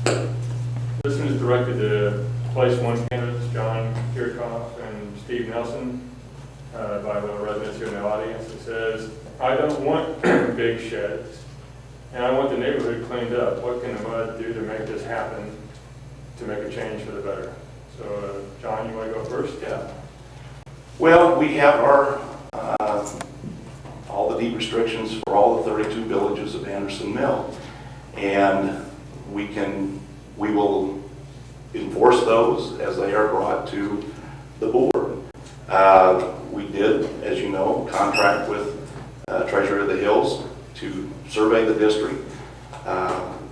This one is directed to place one candidates, John Kirchhoff and Steve Nelson, by the residents here in the audience. It says, I don't want big sheds, and I want the neighborhood cleaned up. What can the MUD do to make this happen, to make a change for the better? So, John, you want to go first? Yeah. Well, we have our all the deed restrictions for all the 32 villages of Anderson Mill, and we will enforce those as they are brought to the board. We did, as you know, contract with Treasury of the Hills to survey the district.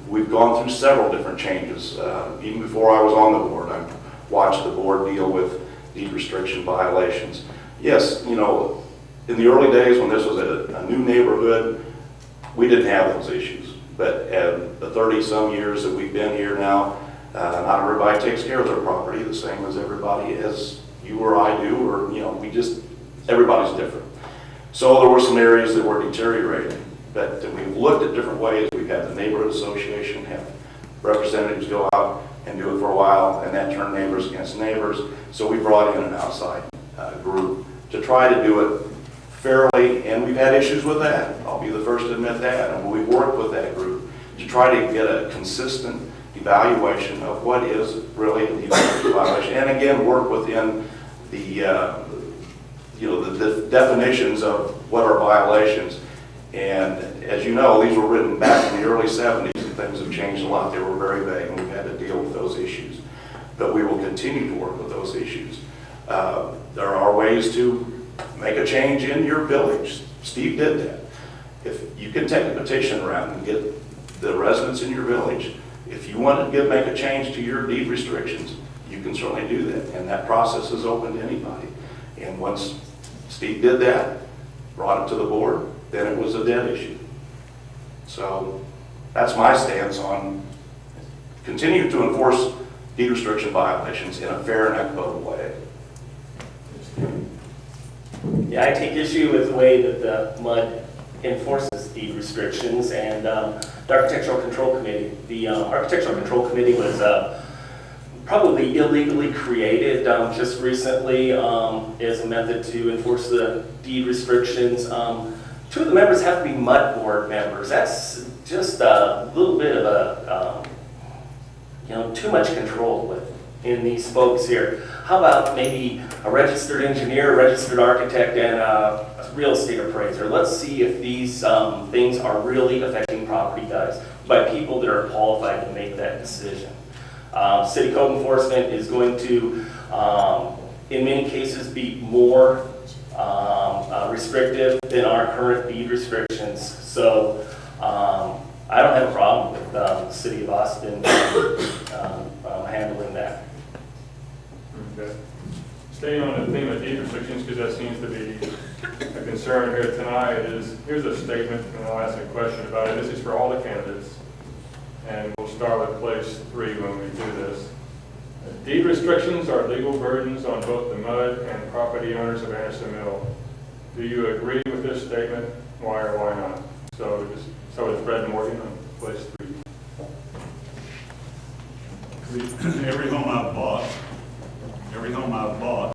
We've gone through several different changes. Even before I was on the board, I watched the board deal with deed restriction violations. Yes, you know, in the early days when this was a new neighborhood, we didn't have those issues. But in the 30-some years that we've been here now, not everybody takes care of their property the same as everybody, as you or I do, or, you know, everybody's different. So there were some areas that were deteriorating, but we've looked at different ways. We've had the neighborhood association have representatives go out and do it for a while, and that turned neighbors against neighbors. So we brought in an outside group to try to do it fairly, and we've had issues with that. I'll be the first to admit that. And we've worked with that group to try to get a consistent evaluation of what is really a deed restriction violation, and again, work within the the definitions of what are violations. And as you know, these were written back in the early 70s, and things have changed a lot. They were very vague, and we've had to deal with those issues. But we will continue to work with those issues. There are ways to make a change in your village. Steve did that. If you can take a petition around and get the residents in your village, if you want to make a change to your deed restrictions, you can certainly do that. And that process is open to anybody. And once Steve did that, brought it to the board, then it was a dead issue. So that's my stance on continue to enforce deed restriction violations in a fair and equitable way. Yeah, I take issue with the way that the MUD enforces deed restrictions, and the Architectural Control Committee. The Architectural Control Committee was probably illegally created just recently as a method to enforce the deed restrictions. Two of the members have to be MUD board members. That's just a little bit of a, too much control in these folks here. How about maybe a registered engineer, a registered architect, and a real estate appraiser? Let's see if these things are really affecting property values by people that are qualified to make that decision. City code enforcement is going to, in many cases, be more restrictive than our current deed restrictions. So I don't have a problem with the City of Austin handling that. Okay. Staying on the theme of deed restrictions, because that seems to be a concern here tonight, here's a statement, and I'll ask a question about it. This is for all the candidates, and we'll start with place 3 when we do this. Deed restrictions are legal burdens on both the MUD and property owners of Anderson Mill. Do you agree with this statement? Why or why not? So just start with Fred Morgan on place 3. Every home I've bought